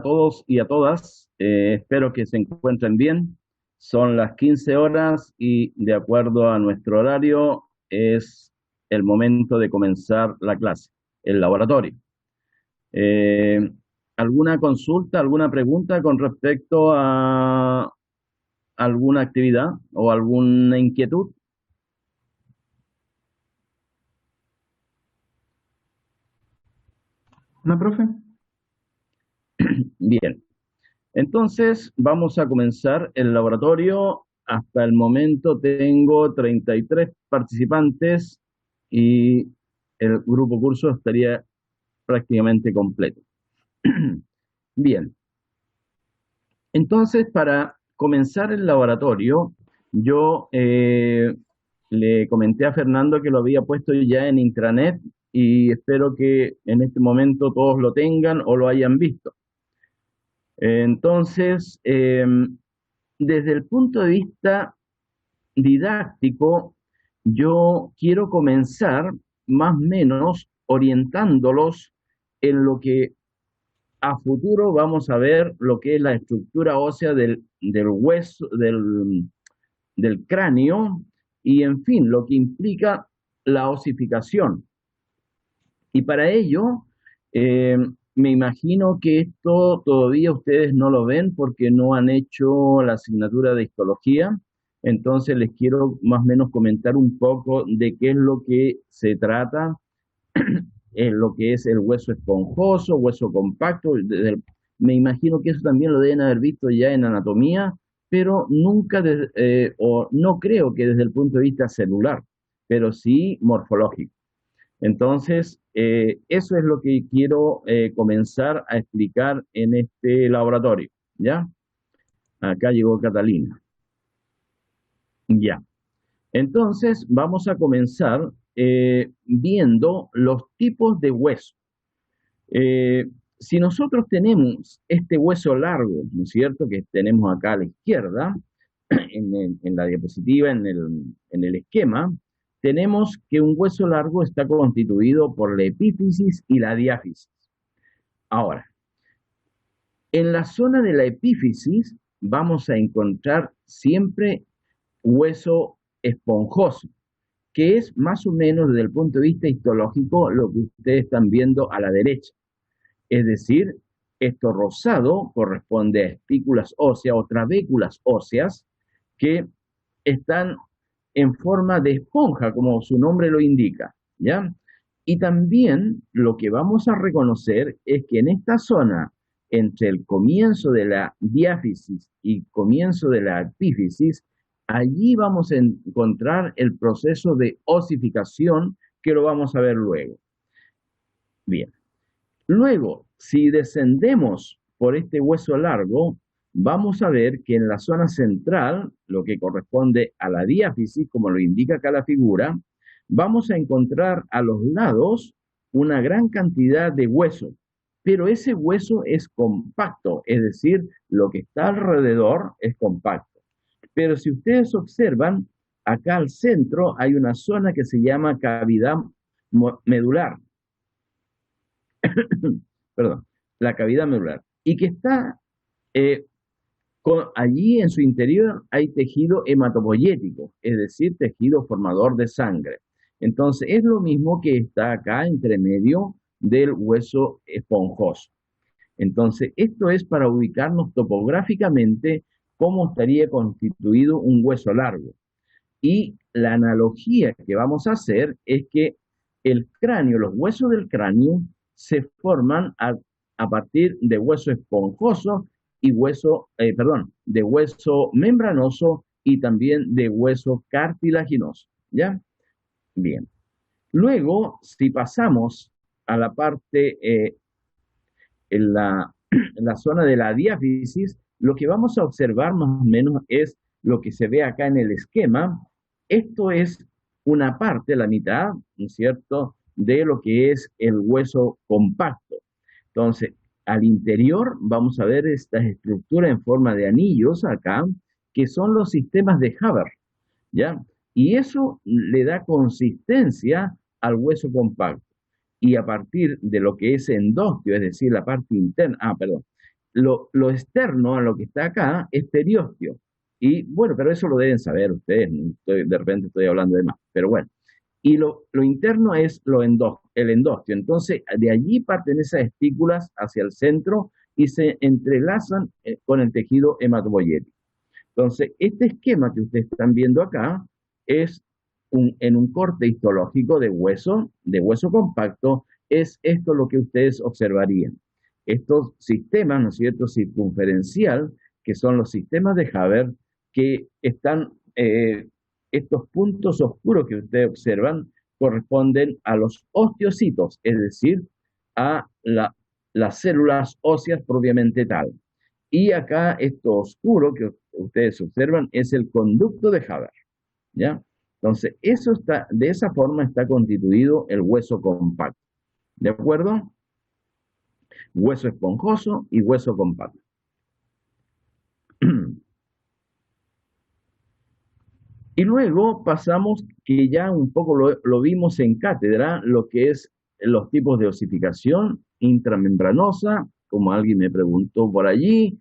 todos y a todas. Espero que se encuentren bien. Son las 15 horas y de acuerdo a nuestro horario es el momento de comenzar la clase, el laboratorio. Eh, ¿Alguna consulta, alguna pregunta con respecto a alguna actividad o alguna inquietud? ¿No, profe? Bien. Entonces, vamos a comenzar el laboratorio. Hasta el momento tengo 33 participantes y el grupo curso estaría prácticamente completo. Bien, entonces para comenzar el laboratorio, yo le comenté a Fernando que lo había puesto ya en intranet y espero que en este momento todos lo tengan o lo hayan visto. Entonces, desde el punto de vista didáctico, yo quiero comenzar más o menos orientándolos en lo que a futuro vamos a ver lo que es la estructura ósea del hueso, del cráneo y en fin, lo que implica la osificación. Y para ello, eh, me imagino que esto todavía ustedes no lo ven porque no han hecho la asignatura de histología. Entonces les quiero más o menos comentar un poco de qué es lo que se trata, lo que es el hueso esponjoso, hueso compacto. Me imagino que eso también lo deben haber visto ya en anatomía, pero nunca, o no creo que desde el punto de vista celular, pero sí morfológico. Entonces, eso es lo que quiero comenzar a explicar en este laboratorio. ¿Ya? Acá llegó Catalina. Ya. Entonces, vamos a comenzar viendo los tipos de hueso. Eh, si nosotros tenemos este hueso largo, ¿no es cierto?, que tenemos acá a la izquierda, en la diapositiva, en el esquema, tenemos que un hueso largo está constituido por la epífisis y la diáfisis. Ahora, en la zona de la epífisis vamos a encontrar siempre hueso esponjoso, que es más o menos desde el punto de vista histológico lo que ustedes están viendo a la derecha. Es decir, esto rosado corresponde a espículas óseas o trabéculas óseas que están en forma de esponja, como su nombre lo indica, ¿ya? Y también lo que vamos a reconocer es que en esta zona, entre el comienzo de la diáfisis y comienzo de la epífisis, allí vamos a encontrar el proceso de osificación que lo vamos a ver luego. Bien. Luego, si descendemos por este hueso largo, vamos a ver que en la zona central, lo que corresponde a la diáfisis, como lo indica acá la figura, vamos a encontrar a los lados una gran cantidad de hueso, pero ese hueso es compacto, es decir, lo que está alrededor es compacto. Pero si ustedes observan, acá al centro hay una zona que se llama cavidad medular, perdón, la cavidad medular, y que está eh, allí en su interior hay tejido hematopoyético, es decir, tejido formador de sangre. Entonces es lo mismo que está acá entre medio del hueso esponjoso. Entonces esto es para ubicarnos topográficamente cómo estaría constituido un hueso largo. Y la analogía que vamos a hacer es que el cráneo, los huesos del cráneo, se forman a partir de hueso esponjoso y de hueso membranoso y también de hueso cartilaginoso. ¿Ya? Bien. Luego, si pasamos a la parte, en la, en la zona de la diáfisis, lo que vamos a observar más o menos es lo que se ve acá en el esquema. Esto es una parte, la mitad, ¿no es cierto?, de lo que es el hueso compacto. Entonces, al interior vamos a ver estas estructuras en forma de anillos acá, que son los sistemas de Haber, ¿ya? Y eso le da consistencia al hueso compacto. Y a partir de lo que es endostio, es decir, la parte interna, lo externo a lo que está acá es periósteo. Y bueno, pero eso lo deben saber ustedes, no de repente estoy hablando de más, pero bueno. Y lo interno es el endostio. Entonces, de allí parten esas espículas hacia el centro y se entrelazan con el tejido hematopoyético. Entonces, este esquema que ustedes están viendo acá es en un corte histológico de hueso compacto, es esto lo que ustedes observarían. Estos sistemas, ¿no es cierto?, circunferencial, que son los sistemas de Haber, que están, estos puntos oscuros que ustedes observan, corresponden a los osteocitos, es decir, a las células óseas propiamente tal. Y acá esto oscuro que ustedes observan es el conducto de Haber, ¿ya? Entonces, de esa forma está constituido el hueso compacto, ¿de acuerdo? Hueso esponjoso y hueso compacto. Y luego pasamos, que ya un poco lo vimos en cátedra, lo que es los tipos de osificación intramembranosa, como alguien me preguntó por allí,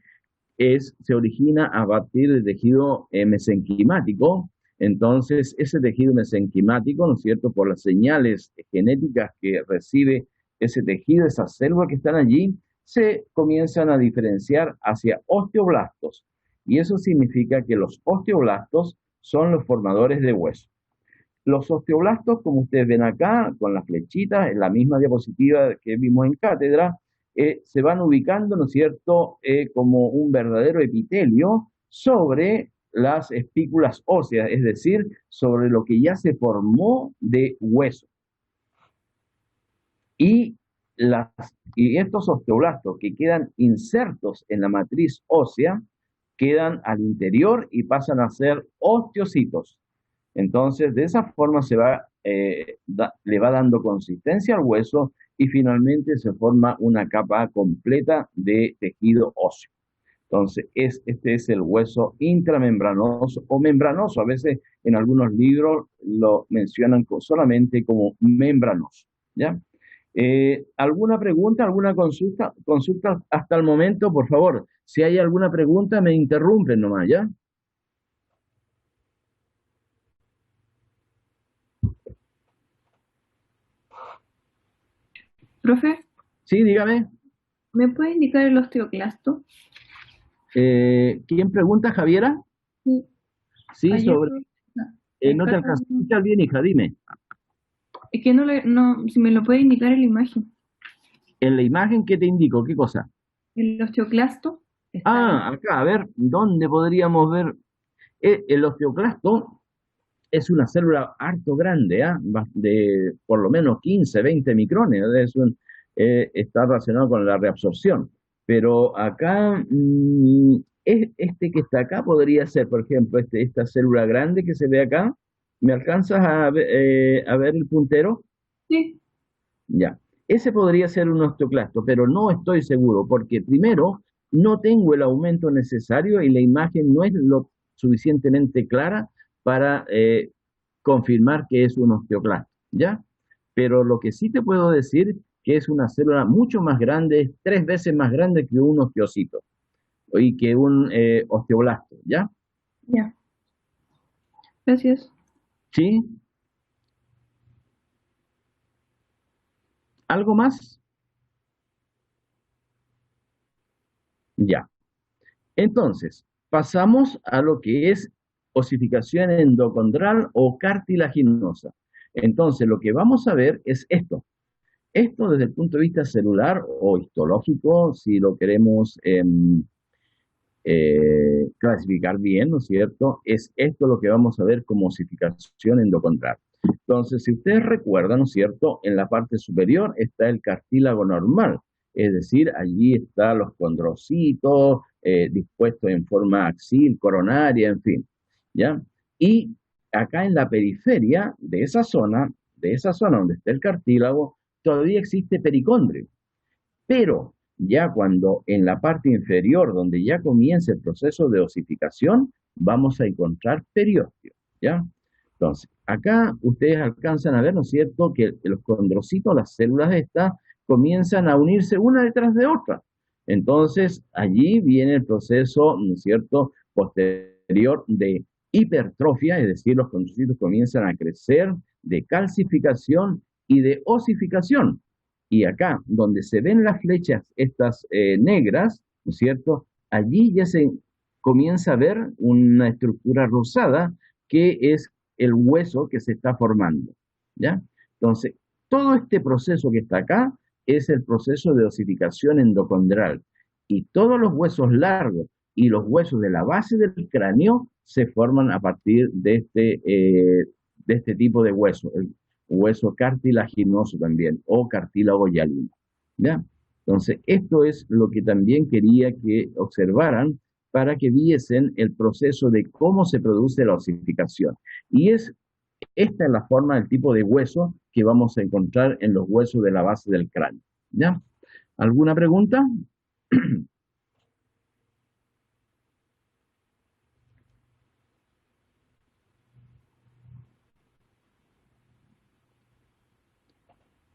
se origina a partir del tejido mesenquimático. Entonces, ese tejido mesenquimático, ¿no es cierto?, por las señales genéticas que recibe ese tejido, esas células que están allí, se comienzan a diferenciar hacia osteoblastos. Y eso significa que los osteoblastos son los formadores de hueso. Los osteoblastos, como ustedes ven acá, con las flechitas, en la misma diapositiva que vimos en cátedra, se van ubicando, ¿no es cierto?, como un verdadero epitelio sobre las espículas óseas, es decir, sobre lo que ya se formó de hueso. Y, y estos osteoblastos que quedan insertos en la matriz ósea, quedan al interior y pasan a ser osteocitos. Entonces, de esa forma le va dando consistencia al hueso y finalmente se forma una capa completa de tejido óseo. Entonces, este es el hueso intramembranoso o membranoso. A veces en algunos libros lo mencionan solamente como membranoso, ¿ya? ¿Alguna pregunta, alguna consulta? Consulta hasta el momento, por favor. Si hay alguna pregunta, me interrumpen nomás, ¿ya? Profe, Sí, dígame. ¿me puede indicar el osteoclasto? ¿Quién pregunta, Javiera? Sí, Sí, ayer sobre... no acá te alcanzo a escuchar bien, hija, dime. es que si me lo puede indicar en la imagen. En la imagen, ¿qué te indico? ¿Qué cosa? El osteoclasto está ahí. Ah, acá, a ver, ¿dónde podríamos ver? El osteoclasto es una célula harto grande, ¿ah? De por lo menos 15, 20 micrones, está relacionado con la reabsorción. Pero acá, este que está acá podría ser, por ejemplo, esta célula grande que se ve acá. ¿Me alcanzas a ver el puntero? Sí, Ya. Ese podría ser un osteoclasto, pero no estoy seguro, porque primero no tengo el aumento necesario y la imagen no es lo suficientemente clara para confirmar que es un osteoclasto, ¿ya? Pero lo que sí te puedo decir que es una célula mucho más grande, 3 veces más grande que un osteocito y que un osteoblasto, ¿ya? ya. Gracias. ¿Sí? ¿Algo más? Ya. Entonces, pasamos a lo que es osificación endocondral o cartilaginosa. Entonces, lo que vamos a ver es esto. Esto desde el punto de vista celular o histológico, si lo queremos clasificar bien, ¿no es cierto? Es esto lo que vamos a ver como osificación endocondral. Entonces, si ustedes recuerdan, ¿no es cierto? En la parte superior está el cartílago normal, es decir, allí están los condrocitos dispuestos en forma axil, coronaria, en fin, ¿ya? Y acá en la periferia de esa zona donde está el cartílago, todavía existe pericondrio. Pero ya cuando en la parte inferior, donde ya comienza el proceso de osificación, vamos a encontrar periósteo, ¿ya? Entonces, acá ustedes alcanzan a ver, ¿no es cierto?, que los condrocitos, las células estas, comienzan a unirse una detrás de otra. Entonces, allí viene el proceso, ¿no es cierto?, posterior de hipertrofia, es decir, los condrocitos comienzan a crecer, de calcificación y de osificación. Y acá, donde se ven las flechas estas negras, ¿no es cierto?, allí ya se comienza a ver una estructura rosada que es el hueso que se está formando, ¿ya? Entonces, todo este proceso que está acá es el proceso de osificación endocondral. Y todos los huesos largos y los huesos de la base del cráneo se forman a partir de este tipo de hueso, el hueso cartilaginoso también, o cartílago hialino. ¿Ya? Entonces, esto es lo que también quería que observaran para que viesen el proceso de cómo se produce la osificación. Y esta es la forma, el tipo de hueso que vamos a encontrar en los huesos de la base del cráneo. ¿Ya? ¿Alguna pregunta?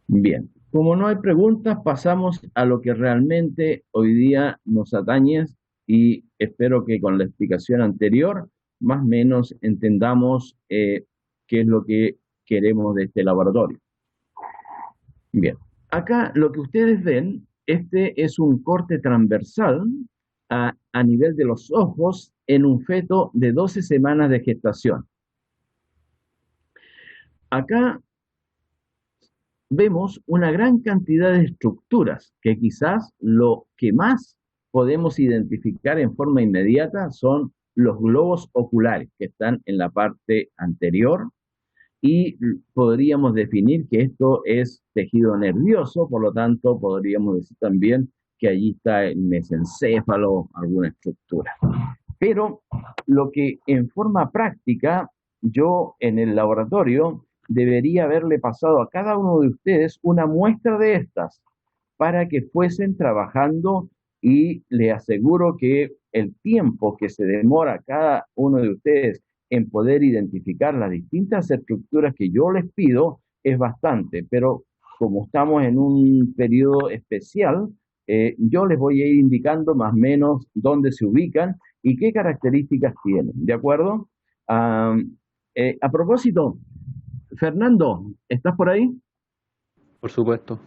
Bien, como no hay preguntas, pasamos a lo que realmente hoy día nos atañe y espero que con la explicación anterior más o menos entendamos qué es lo que queremos de este laboratorio. Bien, acá lo que ustedes ven, este es un corte transversal a nivel de los ojos en un feto de 12 semanas de gestación. Acá vemos una gran cantidad de estructuras que quizás lo que más podemos identificar en forma inmediata son los globos oculares que están en la parte anterior y podríamos definir que esto es tejido nervioso, por lo tanto podríamos decir también que allí está el mesencéfalo, alguna estructura. Pero lo que en forma práctica yo en el laboratorio debería haberle pasado a cada uno de ustedes una muestra de estas para que fuesen trabajando y le aseguro que el tiempo que se demora cada uno de ustedes en poder identificar las distintas estructuras que yo les pido es bastante, pero como estamos en un periodo especial, yo les voy a ir indicando más o menos dónde se ubican y qué características tienen, ¿de acuerdo? Ah, a propósito, Fernando, ¿estás por ahí? Por supuesto.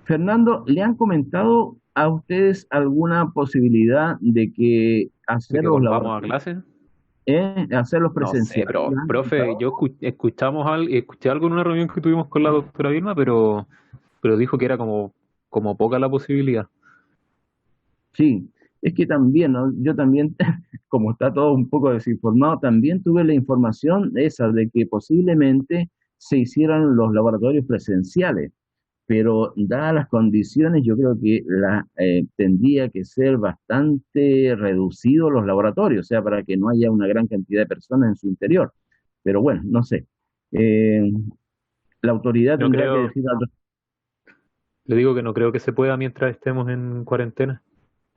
Fernando, ¿le han comentado a ustedes alguna posibilidad de que ¿De hacer que los volvamos a laboratorios, clase? hacerlos No sé, presenciales? pero, ¿Le han profe, comentado? yo escuché algo en una reunión que tuvimos con la doctora Vilma, pero dijo que era como poca la posibilidad. Sí, es que también, ¿no? Yo también, como está todo un poco desinformado, también tuve la información esa de que posiblemente se hicieran los laboratorios presenciales, pero dadas las condiciones, yo creo que tendría que ser bastante reducido los laboratorios, o sea, para que no haya una gran cantidad de personas en su interior. Pero bueno, no sé. Eh, la autoridad No tendrá que creo, decir algo. le digo que no creo que se pueda mientras estemos en cuarentena.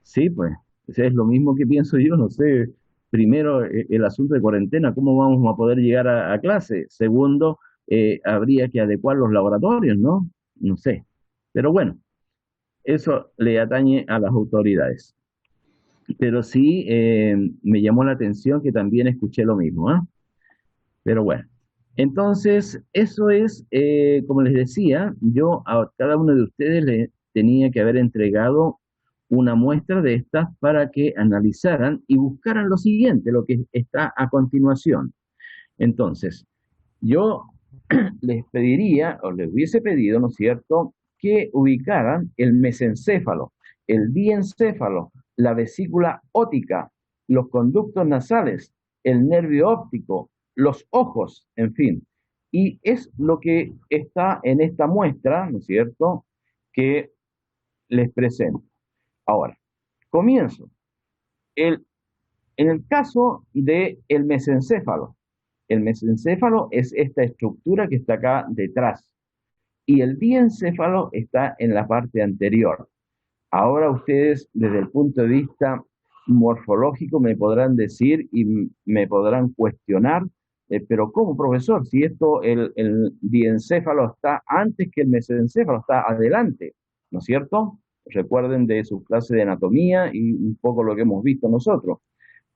Sí, pues, o sea, es lo mismo que pienso yo, no sé. Primero, el asunto de cuarentena, ¿cómo vamos a poder llegar a clase? Segundo, habría que adecuar los laboratorios, ¿no? No sé. Pero bueno, eso le atañe a las autoridades. Pero sí me llamó la atención que también escuché lo mismo, ¿ah? Pero bueno, entonces eso es, como les decía, yo a cada uno de ustedes le tenía que haber entregado una muestra de estas para que analizaran y buscaran lo siguiente, lo que está a continuación. Entonces, yo les pediría, o les hubiese pedido, ¿no es cierto?, que ubicaran el mesencéfalo, el diencéfalo, la vesícula óptica, los conductos nasales, el nervio óptico, los ojos, en fin. Y es lo que está en esta muestra, ¿no es cierto?, que les presento. Ahora, comienzo. El, en el caso del mesencéfalo, el mesencéfalo es esta estructura que está acá detrás y el diencéfalo está en la parte anterior. Ahora ustedes, desde el punto de vista morfológico, me podrán decir y me podrán cuestionar, pero ¿cómo, profesor? Si esto, el diencéfalo está antes que el mesencéfalo, está adelante, ¿no es cierto? Recuerden de su clase de anatomía y un poco lo que hemos visto nosotros.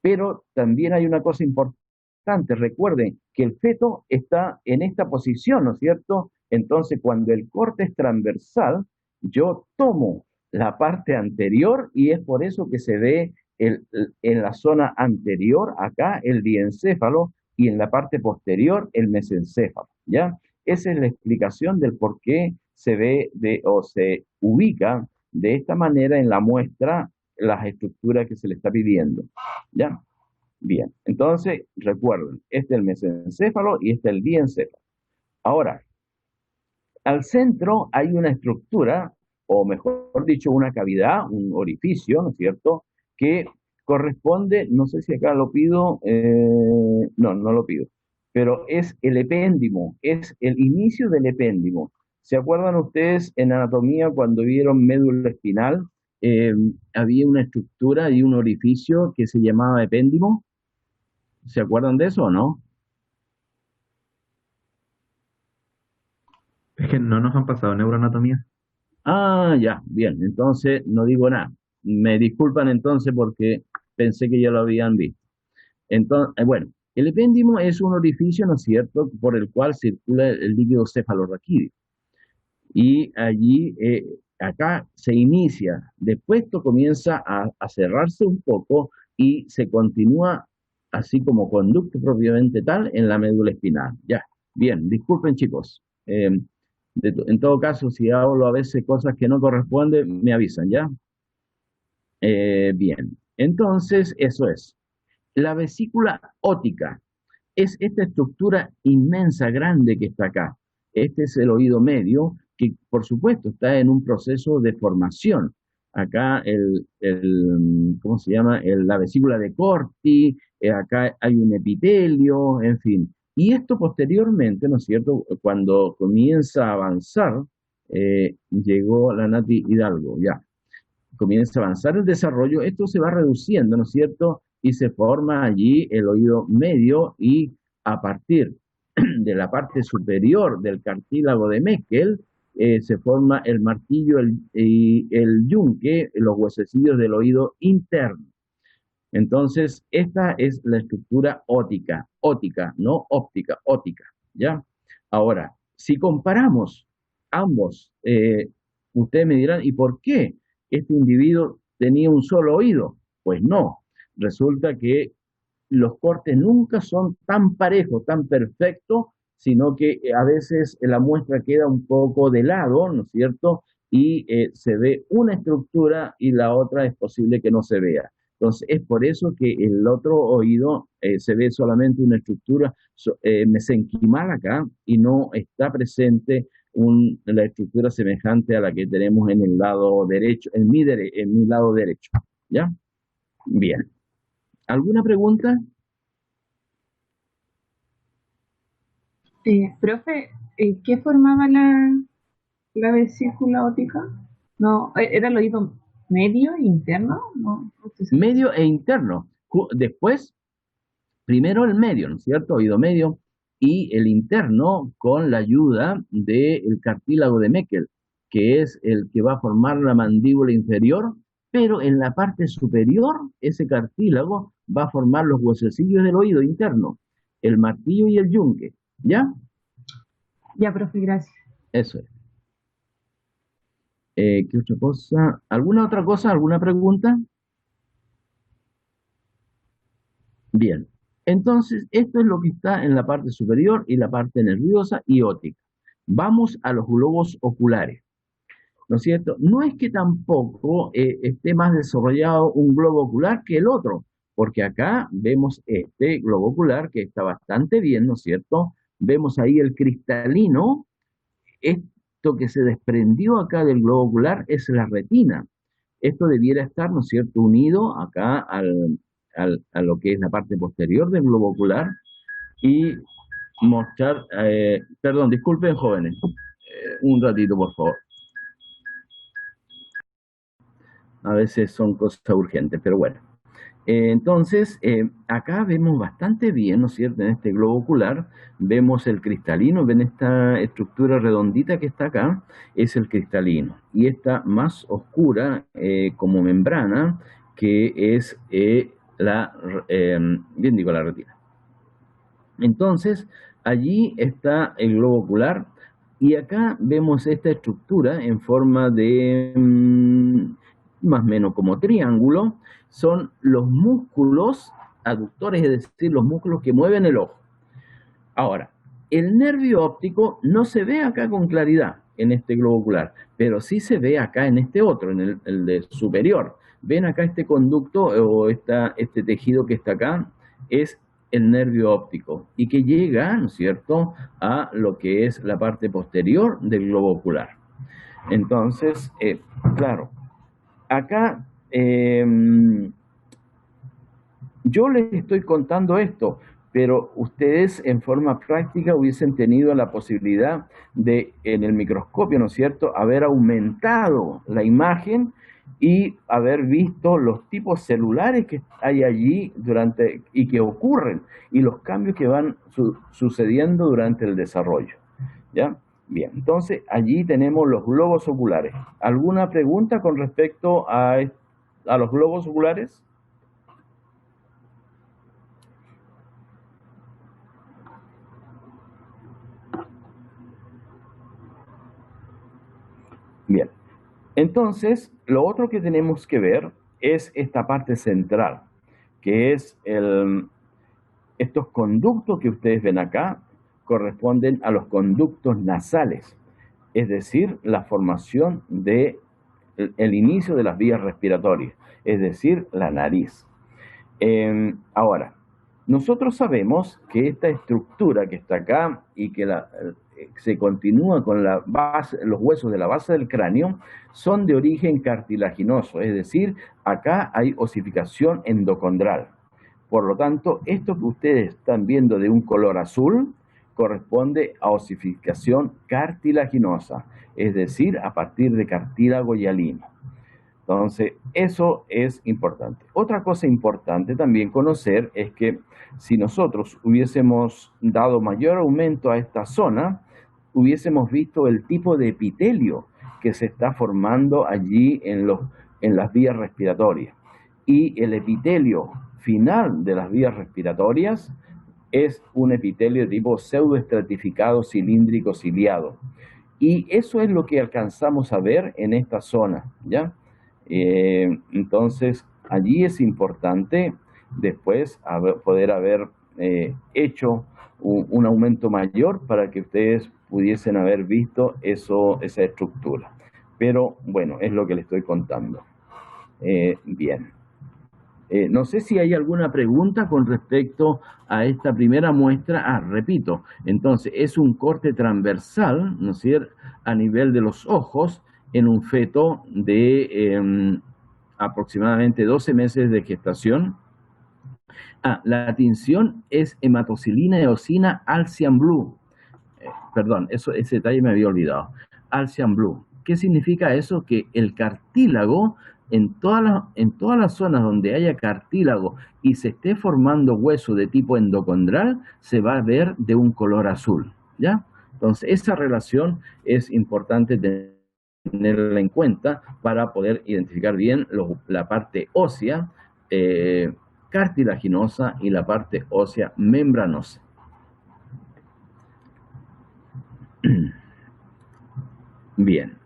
Pero también hay una cosa importante, recuerden que el feto está en esta posición, ¿no es cierto? Entonces, cuando el corte es transversal, yo tomo la parte anterior y es por eso que se ve en la zona anterior, acá, el diencéfalo y en la parte posterior el mesencéfalo, ¿ya? Esa es la explicación del por qué se ve o se ubica de esta manera en la muestra las estructuras que se le está pidiendo. ¿Ya? Bien, entonces recuerden, este es el mesencéfalo y este es el diencéfalo. Ahora, al centro hay una estructura, o mejor dicho, una cavidad, un orificio, ¿no es cierto?, que corresponde, no sé si acá lo pido, no, no lo pido, pero es el epéndimo, es el inicio del epéndimo. ¿Se acuerdan ustedes en anatomía cuando vieron médula espinal? Eh, Había una estructura y un orificio que se llamaba epéndimo. ¿Se acuerdan de eso o no? Es que no nos han pasado neuroanatomía. Ah, ya, bien, entonces no digo nada. Me disculpan entonces porque pensé que ya lo habían visto. Entonces, bueno, el epéndimo es un orificio, ¿no es cierto?, por el cual circula el líquido cefalorraquídeo. Y allí, acá se inicia, después esto comienza a cerrarse un poco y se continúa así como conducto propiamente tal en la médula espinal. Ya, bien, disculpen chicos. En todo caso, si hablo a veces cosas que no corresponden, me avisan, ¿ya? Bien, entonces eso es. La vesícula óptica es esta estructura inmensa, grande que está acá. Este es el oído medio, que por supuesto está en un proceso de formación. Acá ¿cómo se llama? La vesícula de Corti, acá hay un epitelio, en fin. Y esto posteriormente, ¿no es cierto? Cuando comienza a avanzar, llegó la Nati Hidalgo, ya comienza a avanzar el desarrollo, esto se va reduciendo, ¿no es cierto? Y se forma allí el oído medio y a partir de la parte superior del cartílago de Meckel se forma el martillo y el yunque, los huesecillos del oído interno. Entonces, esta es la estructura óptica, no óptica, óptica, ¿ya? Ahora, si comparamos ambos, ustedes me dirán, ¿y por qué este individuo tenía un solo oído? Pues no, resulta que los cortes nunca son tan parejos, tan perfectos, sino que a veces la muestra queda un poco de lado, ¿no es cierto? Y se ve una estructura y la otra es posible que no se vea. Entonces, es por eso que el otro oído se ve solamente una estructura mesenquimal acá y no está presente la estructura semejante a la que tenemos en el lado derecho, en mi lado derecho. ¿Ya? Bien. ¿Alguna pregunta? Profe, ¿qué formaba la vesícula óptica? No, ¿era el oído medio, interno? No, no estoy segura. Medio e interno. Después, primero el medio, ¿no es cierto? Oído medio y el interno con la ayuda del cartílago de Meckel, que es el que va a formar la mandíbula inferior, pero en la parte superior ese cartílago va a formar los huesecillos del oído interno, el martillo y el yunque, ¿ya? Ya, profe, gracias. Eso es. ¿Qué otra cosa? ¿Alguna otra cosa? ¿Alguna pregunta? Bien, entonces esto es lo que está en la parte superior y la parte nerviosa y óptica. Vamos a los globos oculares, ¿no es cierto? No es que tampoco esté más desarrollado un globo ocular que el otro, porque acá vemos este globo ocular que está bastante bien, ¿no es cierto? Vemos ahí el cristalino, esto que se desprendió acá del globo ocular es la retina. Esto debiera estar, ¿no es cierto?, unido acá a lo que es la parte posterior del globo ocular y mostrar, perdón, disculpen jóvenes, un ratito por favor. A veces son cosas urgentes, pero bueno. Entonces, acá vemos bastante bien, ¿no es cierto? En este globo ocular vemos el cristalino, ven esta estructura redondita que está acá, es el cristalino. Y esta más oscura como membrana, que es bien digo, la retina. Entonces, allí está el globo ocular y acá vemos esta estructura en forma de más o menos como triángulo. Son los músculos aductores, es decir, los músculos que mueven el ojo. Ahora, el nervio óptico no se ve acá con claridad en este globo ocular, pero sí se ve acá en este otro, en el de superior. Ven acá este conducto o este tejido que está acá, es el nervio óptico y que llega, ¿no es cierto?, a lo que es la parte posterior del globo ocular. Entonces, claro, acá yo les estoy contando esto, pero ustedes en forma práctica hubiesen tenido la posibilidad de, en el microscopio, ¿no es cierto?, haber aumentado la imagen y haber visto los tipos celulares que hay allí y que ocurren, y los cambios que van sucediendo durante el desarrollo. ¿Ya? Bien, entonces allí tenemos los globos oculares. ¿Alguna pregunta con respecto a los globos oculares? Bien, entonces lo otro que tenemos que ver es esta parte central, que es estos conductos que ustedes ven acá corresponden a los conductos nasales, es decir, la formación de el inicio de las vías respiratorias, es decir, la nariz. Ahora, nosotros sabemos que esta estructura que está acá y que se continúa con la base, los huesos de la base del cráneo, son de origen cartilaginoso, es decir, acá hay osificación endocondral. Por lo tanto, esto que ustedes están viendo de un color azul corresponde a osificación cartilaginosa, es decir, a partir de cartílago hialino. Entonces, eso es importante. Otra cosa importante también conocer es que si nosotros hubiésemos dado mayor aumento a esta zona, hubiésemos visto el tipo de epitelio que se está formando allí en las vías respiratorias. Y el epitelio final de las vías respiratorias es un epitelio de tipo pseudoestratificado cilíndrico ciliado. Y eso es lo que alcanzamos a ver en esta zona, ¿ya? Entonces, allí es importante después poder haber hecho un aumento mayor para que ustedes pudiesen haber visto esa estructura. Pero bueno, es lo que les estoy contando. Bien. No sé si hay alguna pregunta con respecto a esta primera muestra. Repito, entonces es un corte transversal, ¿no es cierto?, a nivel de los ojos en un feto de aproximadamente 12 meses de gestación. La tinción es hematocilina eosina Alcian Blue. Perdón, ese detalle me había olvidado. Alcian Blue. ¿Qué significa eso? Que el cartílago, en todas las zonas donde haya cartílago y se esté formando hueso de tipo endocondral, se va a ver de un color azul, ¿ya? Entonces, esa relación es importante tenerla en cuenta para poder identificar bien la parte ósea cartilaginosa y la parte ósea membranosa. Bien.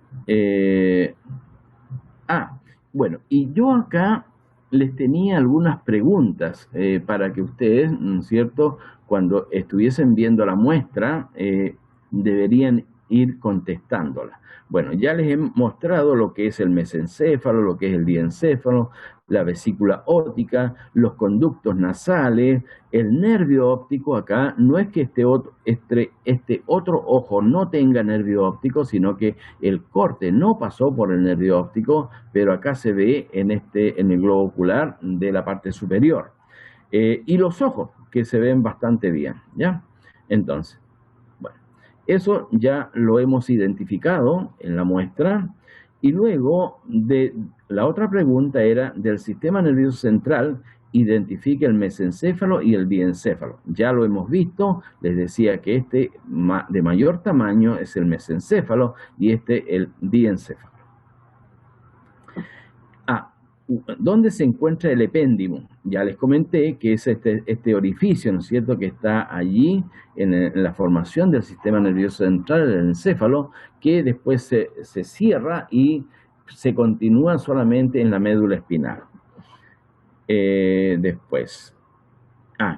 Bueno, y yo acá les tenía algunas preguntas para que ustedes, ¿no es cierto?, cuando estuviesen viendo la muestra, deberían ir contestándola. Bueno, ya les he mostrado lo que es el mesencéfalo, lo que es el diencéfalo, la vesícula óptica, los conductos nasales, el nervio óptico. Acá no es que este otro ojo no tenga nervio óptico, sino que el corte no pasó por el nervio óptico, pero acá se ve en el globo ocular de la parte superior. Y los ojos, que se ven bastante bien, ¿ya? Entonces, bueno, eso ya lo hemos identificado en la muestra. Y luego, la otra pregunta era del sistema nervioso central, identifica el mesencéfalo y el diencéfalo. Ya lo hemos visto, les decía que este de mayor tamaño es el mesencéfalo y este el diencéfalo. ¿Dónde se encuentra el epéndimo? Ya les comenté que es este orificio, ¿no es cierto?, que está allí en la formación del sistema nervioso central, el encéfalo, que después se cierra y se continúa solamente en la médula espinal. Después,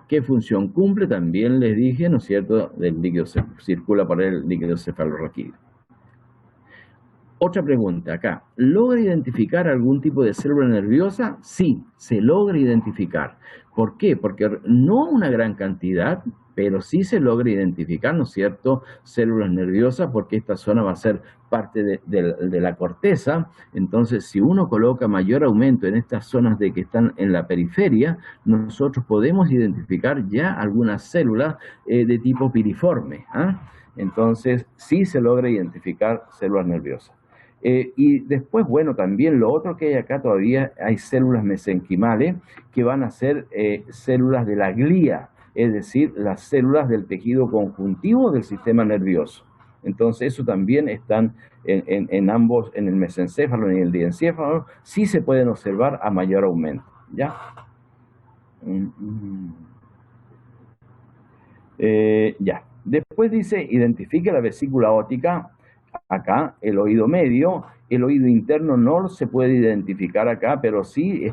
¿qué función cumple? También les dije, ¿no es cierto?, del líquido, circula por el líquido cefalorraquídeo. Otra pregunta acá, ¿logra identificar algún tipo de célula nerviosa? Sí, se logra identificar. ¿Por qué? Porque no una gran cantidad, pero sí se logra identificar, ¿no es cierto?, células nerviosas, porque esta zona va a ser parte de la corteza. Entonces, si uno coloca mayor aumento en estas zonas que están en la periferia, nosotros podemos identificar ya algunas células de tipo piriforme. Entonces, sí se logra identificar células nerviosas. Y después, bueno, también lo otro que hay acá todavía hay células mesenquimales que van a ser células de la glía, es decir, las células del tejido conjuntivo del sistema nervioso. Entonces, eso también están en ambos, en el mesencéfalo y en el diencéfalo, sí se pueden observar a mayor aumento, ¿ya? Ya. Después dice, identifique la vesícula óptica. Acá, el oído medio, el oído interno no se puede identificar acá, pero sí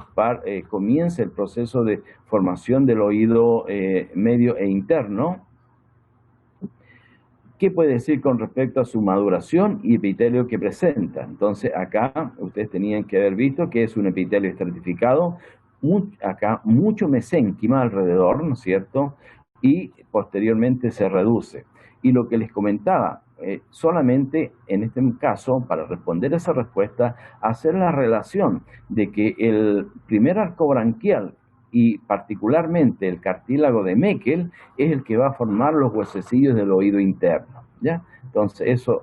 comienza el proceso de formación del oído medio e interno. ¿Qué puede decir con respecto a su maduración y epitelio que presenta? Entonces, acá ustedes tenían que haber visto que es un epitelio estratificado, acá mucho mesénquima alrededor, ¿no es cierto?, y posteriormente se reduce. Y lo que les comentaba, solamente en este caso, para responder a esa respuesta, hacer la relación de que el primer arco branquial y particularmente el cartílago de Meckel es el que va a formar los huesecillos del oído interno, ¿ya? Entonces eso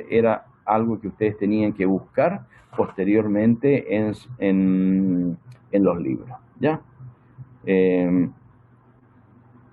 era algo que ustedes tenían que buscar posteriormente en los libros, ¿ya?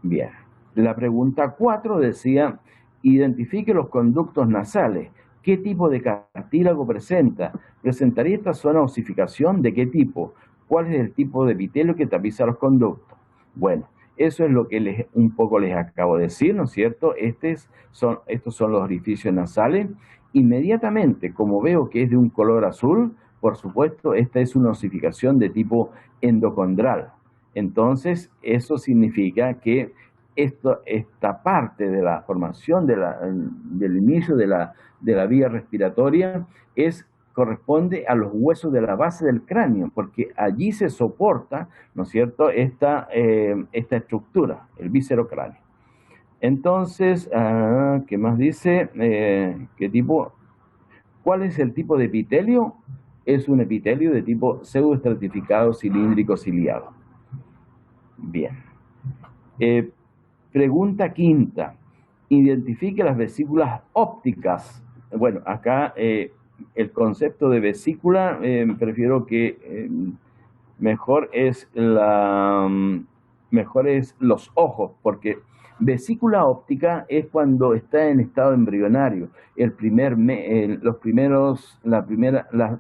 Bien. La pregunta 4 decía, identifique los conductos nasales. ¿Qué tipo de cartílago presenta? ¿Presentaría esta zona osificación? ¿De qué tipo? ¿Cuál es el tipo de epitelio que tapiza los conductos? Bueno, eso es lo que un poco les acabo de decir, ¿no es cierto? Estos son los orificios nasales. Inmediatamente, como veo que es de un color azul, por supuesto, esta es una osificación de tipo endocondral. Entonces, eso significa que esta parte de la formación del inicio de la vía respiratoria corresponde a los huesos de la base del cráneo, porque allí se soporta, ¿no es cierto?, esta estructura, el viscerocráneo. Entonces, ¿qué más dice? ¿Cuál es el tipo de epitelio? Es un epitelio de tipo pseudoestratificado cilíndrico ciliado. Bien. Pregunta 5. Identifique las vesículas ópticas. Bueno, acá el concepto de vesícula, prefiero que mejor es los ojos, porque vesícula óptica es cuando está en estado embrionario. La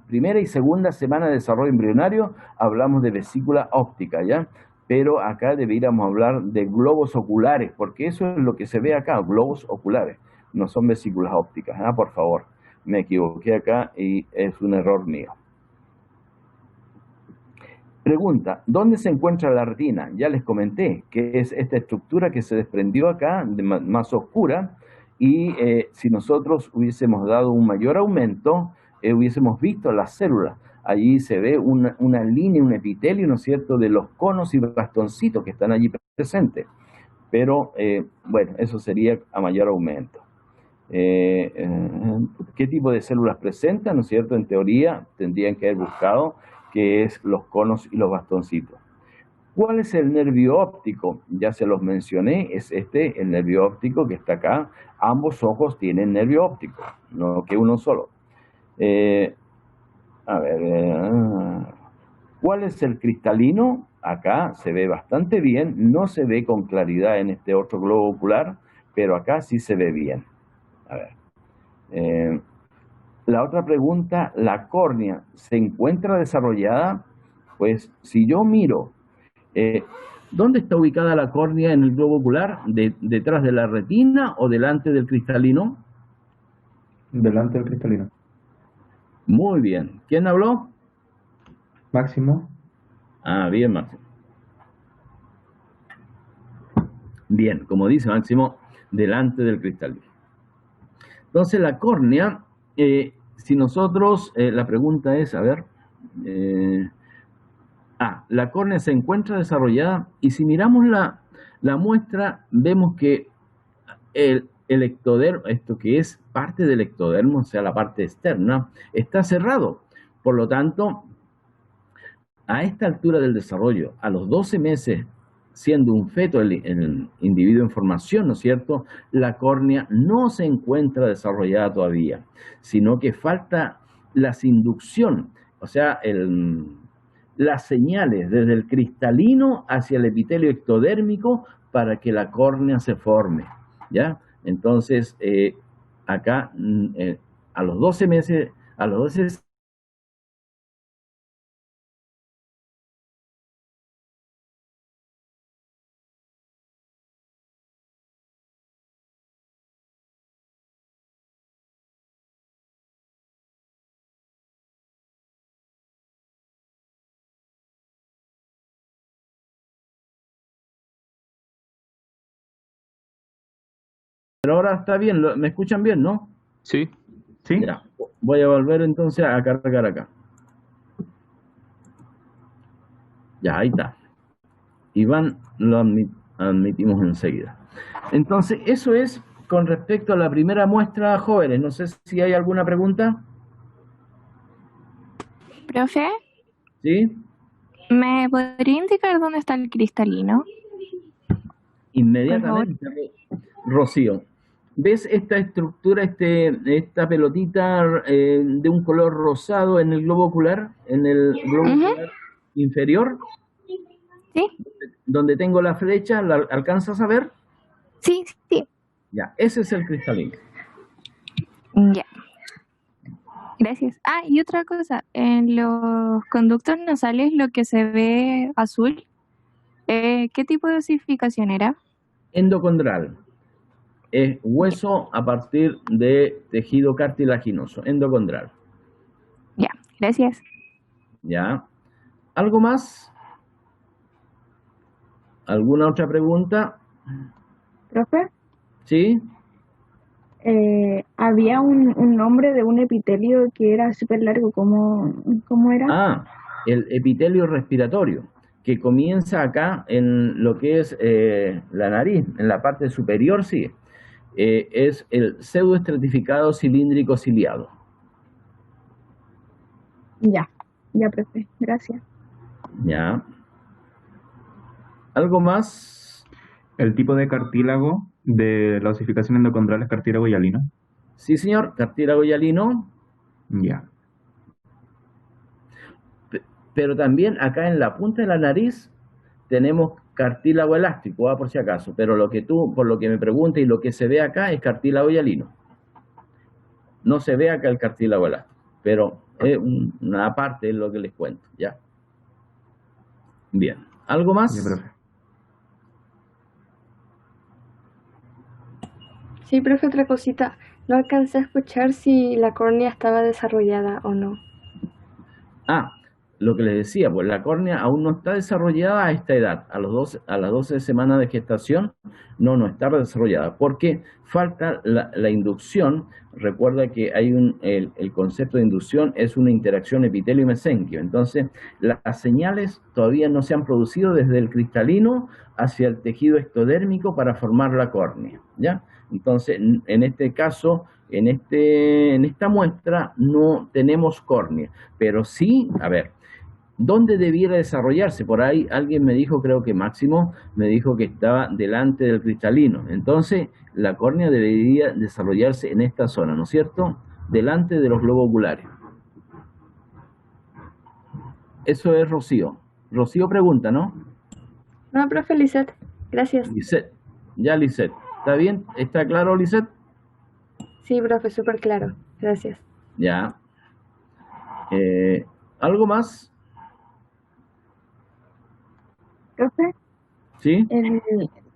primera y segunda semana de desarrollo embrionario hablamos de vesícula óptica, ¿ya? Pero acá deberíamos hablar de globos oculares, porque eso es lo que se ve acá, globos oculares, no son vesículas ópticas. Por favor, me equivoqué acá y es un error mío. Pregunta, ¿dónde se encuentra la retina? Ya les comenté que es esta estructura que se desprendió acá, más oscura, y si nosotros hubiésemos dado un mayor aumento, hubiésemos visto las células. Allí se ve una línea, un epitelio, ¿no es cierto?, de los conos y bastoncitos que están allí presentes. Pero, bueno, eso sería a mayor aumento. ¿Qué tipo de células presentan? ¿No es cierto? En teoría tendrían que haber buscado que es los conos y los bastoncitos. ¿Cuál es el nervio óptico? Ya se los mencioné, es el nervio óptico que está acá. Ambos ojos tienen nervio óptico, no que uno solo. ¿Cuál es el cristalino? acá se ve bastante bien, no se ve con claridad en este otro globo ocular, pero acá sí se ve bien. A ver. La otra pregunta, ¿la córnea se encuentra desarrollada? Pues si yo miro, ¿dónde está ubicada la córnea en el globo ocular? ¿Detrás de la retina o delante del cristalino? Delante del cristalino. Muy bien. ¿Quién habló? Máximo. Ah, bien, Máximo. Bien, como dice Máximo, delante del cristalino. Entonces la córnea, si nosotros, la pregunta es, a ver, la córnea se encuentra desarrollada y si miramos la muestra, vemos que el ectodermo, esto que es parte del ectodermo, o sea, la parte externa, está cerrado. Por lo tanto, a esta altura del desarrollo, a los 12 meses, siendo un feto el individuo en formación, ¿no es cierto?, la córnea no se encuentra desarrollada todavía, sino que falta la inducción, o sea, las señales desde el cristalino hacia el epitelio ectodérmico para que la córnea se forme, ¿ya? Entonces, acá, a los 12 meses, a los 12 pero ahora está bien, ¿me escuchan bien, no? Sí, ¿Sí? Ya, voy a volver entonces a cargar acá. Ya, ahí está. Iván lo admitimos enseguida. Entonces, eso es con respecto a la primera muestra, jóvenes. No sé si hay alguna pregunta. Profe, ¿Sí? ¿me podría indicar dónde está el cristalino? Inmediatamente, Rocío. ¿Ves esta estructura, esta pelotita de un color rosado en el globo ocular? En el globo Ujú. ocular inferior, Sí, donde tengo la flecha, ¿la alcanzas a ver? sí, sí. Ya, ese es el cristalino. Ya. Gracias. Ah, y otra cosa, en los conductos nasales lo que se ve azul, ¿qué tipo de osificación era? Endocondral. Es Ya, hueso a partir de tejido cartilaginoso, endocondral. ya, gracias. ¿Ya? ¿Algo más? ¿Alguna otra pregunta? Profe, ¿Sí? había un nombre de un epitelio que era súper largo, ¿cómo era? Ah, el epitelio respiratorio, que comienza acá en lo que es la nariz, en la parte superior, sí. Es el pseudoestratificado cilíndrico ciliado. Ya, profe, gracias. ¿Ya? ¿Algo más? El tipo de cartílago de la osificación endocondral es cartílago hialino. Sí, señor, cartílago hialino. Ya. Pero también acá en la punta de la nariz tenemos cartílago elástico, por si acaso, pero por lo que me preguntas y lo que se ve acá es cartílago hialino. No se ve acá el cartílago elástico, pero es una parte de lo que les cuento, ¿ya? Bien, ¿algo Ya, más? profe. Sí, profe, otra cosita. No alcancé a escuchar si la córnea estaba desarrollada o no. Lo que les decía, pues la córnea aún no está desarrollada a esta edad, a las 12 semanas de gestación, no está desarrollada, porque falta la inducción. Recuerda que hay el concepto de inducción es una interacción epitelio-mesenquio, entonces las señales todavía no se han producido desde el cristalino hacia el tejido ectodérmico para formar la córnea, ¿ya? Entonces, en este caso, en esta muestra no tenemos córnea, pero sí, a ver, ¿dónde debiera desarrollarse? Por ahí alguien me dijo, creo que Máximo, me dijo que estaba delante del cristalino. Entonces, la córnea debería desarrollarse en esta zona, ¿no es cierto? Delante de los globos oculares. Eso es, Rocío. Rocío pregunta, ¿no? No, profe Lisette, gracias. Lisette. Ya, Lisette. ¿Está bien? ¿Está claro, Lisette? Sí, profe, súper claro. Gracias. Ya. ¿Algo más? Profe, ¿Sí?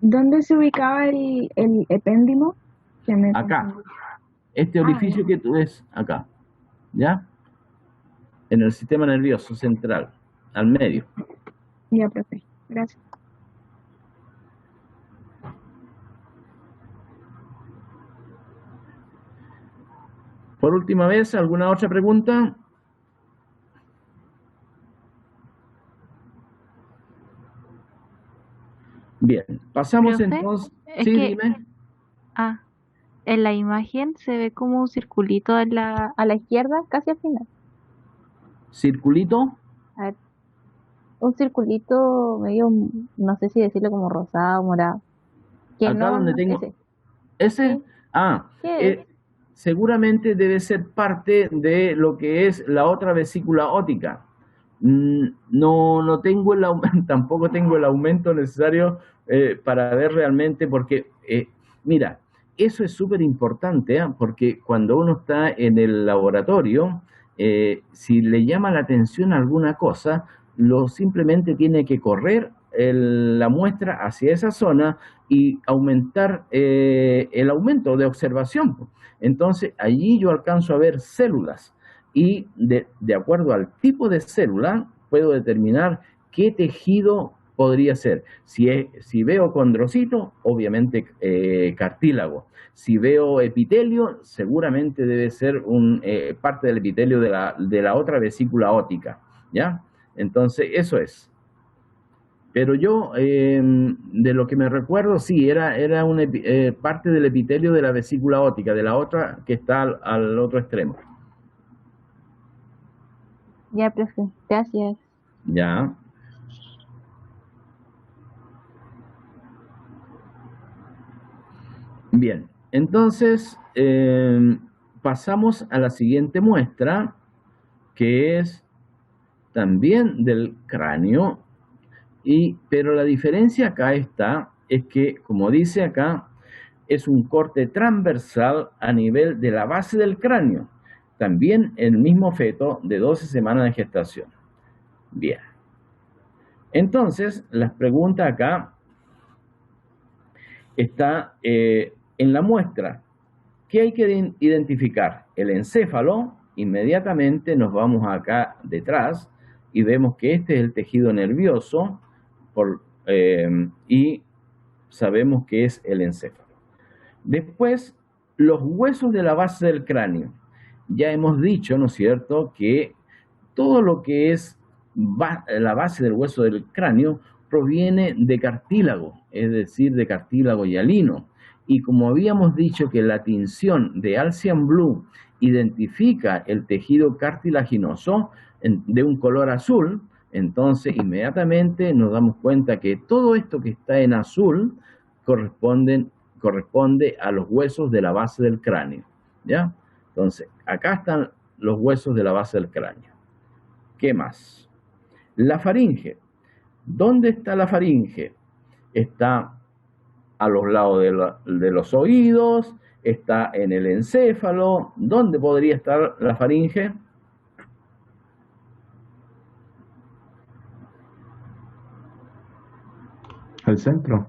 ¿dónde se ubicaba el epéndimo? Que me Acá. confundí. Este Ah, orificio que tú ves acá. ¿Ya? En el sistema nervioso central, al medio. Ya, profe. Gracias. Por última vez, ¿alguna otra pregunta? Bien, pasamos Profe, entonces. es Sí, que dime. en la imagen se ve como un circulito a la izquierda, casi al final. Circulito. A ver, un circulito medio, no sé si decirlo como rosado, morado. Que Acá no, donde tengo. ese. ¿Ese? Sí. Ah, ¿Qué es? seguramente debe ser parte de lo que es la otra vesícula óptica. No tengo tampoco tengo el aumento necesario para ver realmente, porque, mira, eso es súper importante, porque cuando uno está en el laboratorio, si le llama la atención alguna cosa, simplemente tiene que correr la muestra hacia esa zona y aumentar el aumento de observación. Entonces, allí yo alcanzo a ver células y de acuerdo al tipo de célula puedo determinar qué tejido podría ser. Si veo condrocito, obviamente cartílago. Si veo epitelio, seguramente debe ser parte del epitelio de la otra vesícula óptica, ¿ya? Entonces, eso es. Pero yo, de lo que me recuerdo, sí, era una parte del epitelio de la vesícula óptica, de la otra que está al otro extremo. Ya, profe, gracias. Ya. Bien, entonces pasamos a la siguiente muestra, que es también del cráneo, pero la diferencia acá es que, como dice acá, es un corte transversal a nivel de la base del cráneo, también el mismo feto de 12 semanas de gestación. Bien, entonces las preguntas acá está en la muestra. ¿Qué hay que identificar? El encéfalo. Inmediatamente nos vamos acá detrás y vemos que este es el tejido nervioso y sabemos que es el encéfalo. Después, los huesos de la base del cráneo. Ya hemos dicho, ¿no es cierto?, que todo lo que es la base del hueso del cráneo proviene de cartílago, es decir, de cartílago hialino. Y como habíamos dicho que la tinción de Alcian Blue identifica el tejido cartilaginoso de un color azul, entonces inmediatamente nos damos cuenta que todo esto que está en azul corresponde a los huesos de la base del cráneo, ¿ya? Entonces, acá están los huesos de la base del cráneo. ¿Qué más? La faringe. ¿Dónde está la faringe? Está a los lados de los oídos, está en el encéfalo. ¿Dónde podría estar la faringe? Al centro.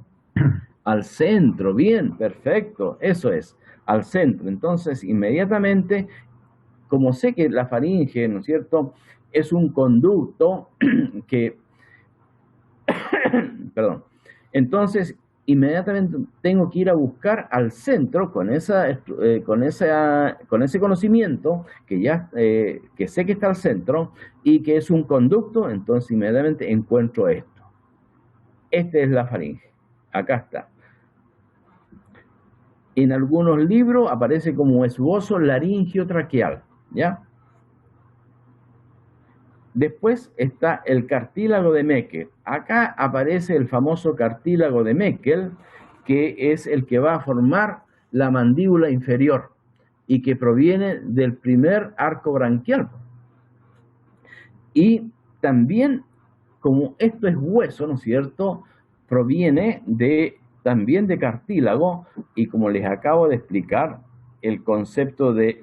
Al centro, bien, perfecto, eso es, al centro. Entonces, inmediatamente, como sé que la faringe, ¿no es cierto?, es un conducto que, perdón, entonces inmediatamente tengo que ir a buscar al centro con ese conocimiento que sé que está al centro y que es un conducto. Entonces inmediatamente encuentro esto. Esta es la faringe, acá está. En algunos libros aparece como esbozo laringio traqueal, ¿ya? Después está el cartílago de Meckel. Acá aparece el famoso cartílago de Meckel, que es el que va a formar la mandíbula inferior y que proviene del primer arco branquial. Y también como esto es hueso, ¿no es cierto?, proviene también de cartílago, y como les acabo de explicar, el concepto de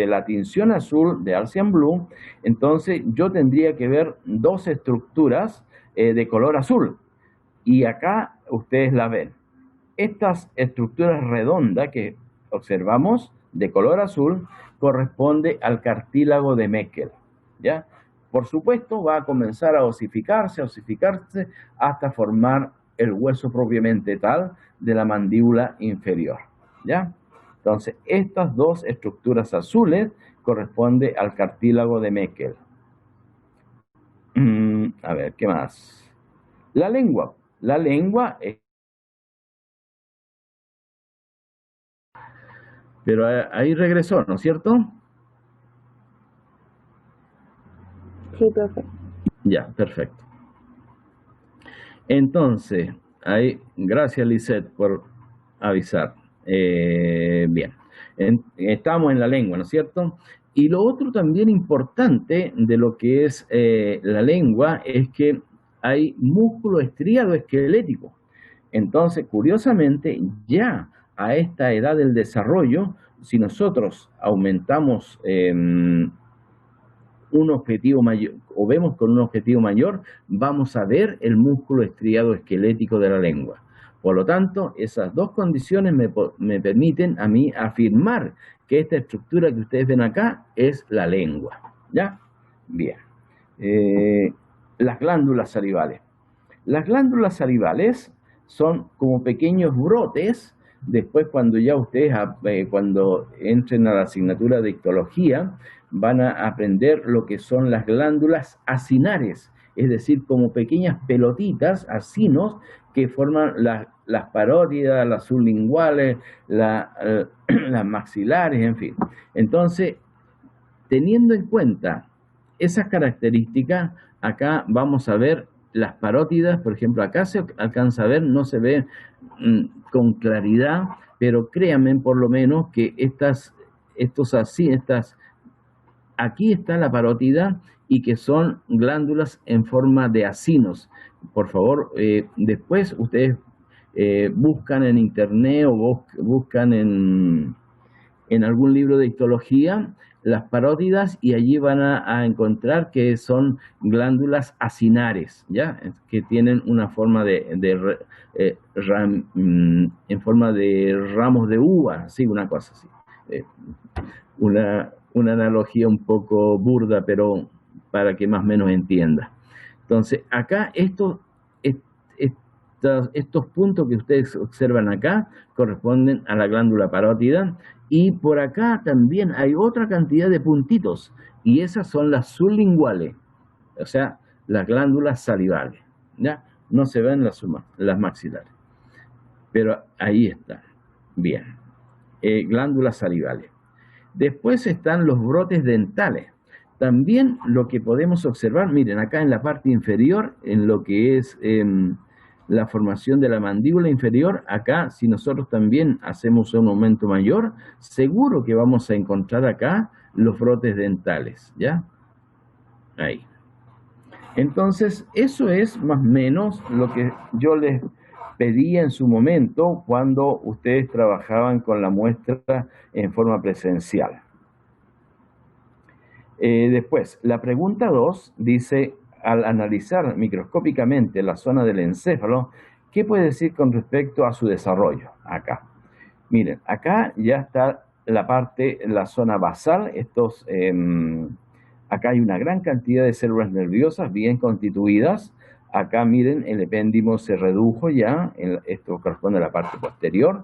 la tinción azul de Alcian Blue, entonces yo tendría que ver dos estructuras de color azul, y acá ustedes la ven. Estas estructuras redondas que observamos de color azul corresponde al cartílago de Meckel, ¿ya? Por supuesto va a comenzar a osificarse hasta formar el hueso propiamente tal de la mandíbula inferior, ¿ya? Entonces, estas dos estructuras azules corresponden al cartílago de Meckel. A ver, ¿qué más? La lengua. La lengua es... Pero ahí regresó, ¿no es cierto? Sí, profe. Ya, perfecto. Entonces, ahí, gracias Lisette por avisar. Bien, estamos en la lengua, ¿no es cierto? Y lo otro también importante de lo que es la lengua es que hay músculo estriado esquelético. Entonces, curiosamente, ya a esta edad del desarrollo, si nosotros aumentamos un objetivo mayor, o vemos con un objetivo mayor, vamos a ver el músculo estriado esquelético de la lengua. Por lo tanto, esas dos condiciones me permiten a mí afirmar que esta estructura que ustedes ven acá es la lengua, ¿ya? Bien. Las glándulas salivales. Las glándulas salivales son como pequeños brotes. Después, cuando ya ustedes, cuando entren a la asignatura de histología, van a aprender lo que son las glándulas acinares, es decir, como pequeñas pelotitas, acinos, que forman las parótidas, las sublinguales, las maxilares, en fin. Entonces, teniendo en cuenta esas características, acá vamos a ver las parótidas, por ejemplo, acá se alcanza a ver, no se ve con claridad, pero créanme por lo menos que aquí está la parótida y que son glándulas en forma de acinos. Por favor, después ustedes buscan en internet o buscan en algún libro de histología las parótidas y allí van a encontrar que son glándulas acinares, ¿ya? Que tienen una forma en forma de ramos de uva, sí, una cosa así. Una analogía un poco burda, pero para que más o menos entienda. Entonces, acá estos puntos que ustedes observan acá corresponden a la glándula parótida, y por acá también hay otra cantidad de puntitos, y esas son las sublinguales, o sea, las glándulas salivales, ¿ya? No se ven las maxilares, pero ahí están. Bien, glándulas salivales. Después están los brotes dentales. También lo que podemos observar, miren, acá en la parte inferior, en lo que es la formación de la mandíbula inferior, acá si nosotros también hacemos un aumento mayor, seguro que vamos a encontrar acá los brotes dentales, ¿ya? Ahí. Entonces, eso es más o menos lo que yo les pedía en su momento cuando ustedes trabajaban con la muestra en forma presencial. Después, la pregunta 2 dice, al analizar microscópicamente la zona del encéfalo, ¿qué puede decir con respecto a su desarrollo? Acá. Miren, acá ya está la zona basal. Acá hay una gran cantidad de células nerviosas bien constituidas. Acá miren, el epéndimo se redujo ya, esto corresponde a la parte posterior,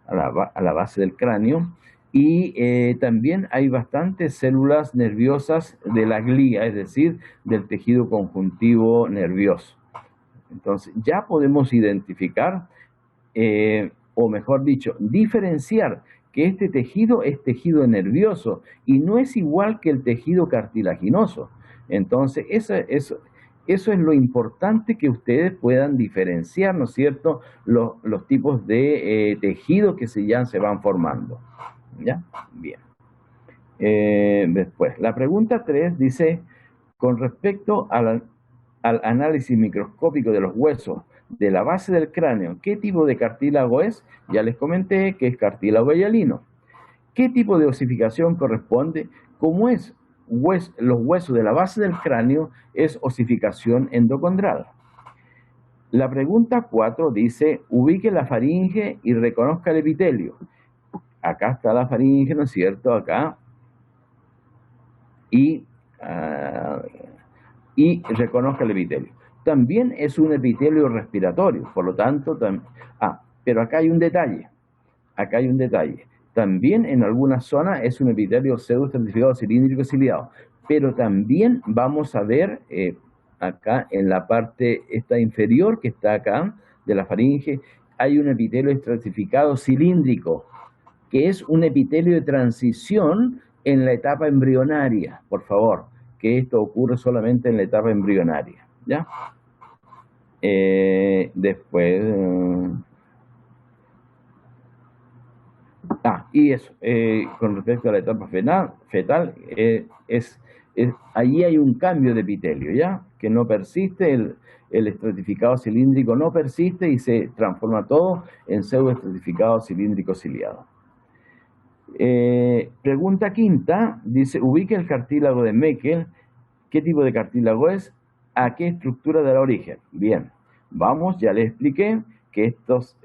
a la base del cráneo, y también hay bastantes células nerviosas de la glía, es decir, del tejido conjuntivo nervioso. Entonces ya podemos identificar, o mejor dicho, diferenciar que este tejido es tejido nervioso y no es igual que el tejido cartilaginoso. Entonces eso es lo importante, que ustedes puedan diferenciar, ¿no es cierto?, los tipos de tejidos que ya se van formando. ¿Ya? Bien. Después, la pregunta 3 dice, con respecto a al análisis microscópico de los huesos de la base del cráneo, ¿qué tipo de cartílago es? Ya les comenté que es cartílago hialino. ¿Qué tipo de osificación corresponde? Como es los huesos de la base del cráneo, es osificación endocondral. La pregunta 4 dice, ubique la faringe y reconozca el epitelio. Acá está la faringe, ¿no es cierto? Acá. Y reconozca el epitelio. También es un epitelio respiratorio, por lo tanto, pero acá hay un detalle. Acá hay un detalle. También en algunas zonas es un epitelio pseudoestratificado cilíndrico ciliado, pero también vamos a ver acá en la parte esta inferior que está acá de la faringe, hay un epitelio estratificado cilíndrico, que es un epitelio de transición en la etapa embrionaria, por favor, que esto ocurre solamente en la etapa embrionaria, ¿ya? Después... y eso, con respecto a la etapa fetal, allí hay un cambio de epitelio, ¿ya? Que no persiste, el estratificado cilíndrico no persiste y se transforma todo en pseudoestratificado cilíndrico ciliado. Pregunta quinta, dice, ubique el cartílago de Meckel, ¿qué tipo de cartílago es? ¿A qué estructura dará origen? Bien, vamos, ya les expliqué que estos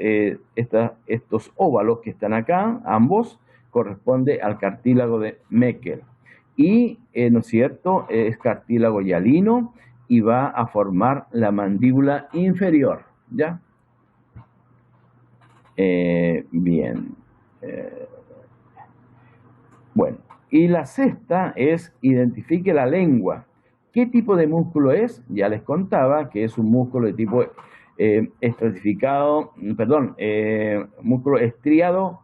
óvalos que están acá, ambos, corresponde al cartílago de Meckel. Y, ¿no es cierto?, es cartílago hialino y va a formar la mandíbula inferior, ¿ya? Bien. Bueno, y la sexta es, identifique la lengua. ¿Qué tipo de músculo es? Ya les contaba que es un músculo de tipo músculo estriado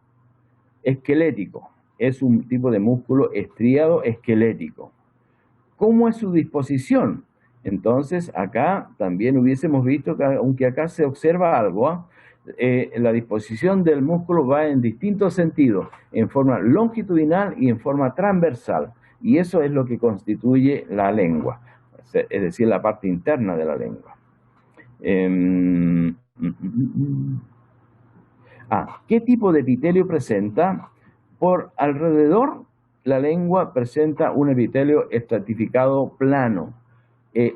esquelético. Es un tipo de músculo estriado esquelético. ¿Cómo es su disposición? Entonces, acá también hubiésemos visto que, aunque acá se observa algo, la disposición del músculo va en distintos sentidos, en forma longitudinal y en forma transversal. Y eso es lo que constituye la lengua, es decir, la parte interna de la lengua. ¿Qué tipo de epitelio presenta? Por alrededor, la lengua presenta un epitelio estratificado plano,